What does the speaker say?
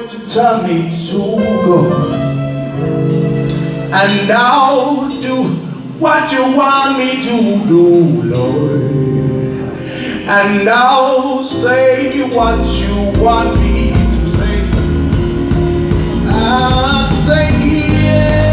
where to tell me to go, and I'll do what you want me to do, Lord. And I'll say what you want me to say. I'll say yes.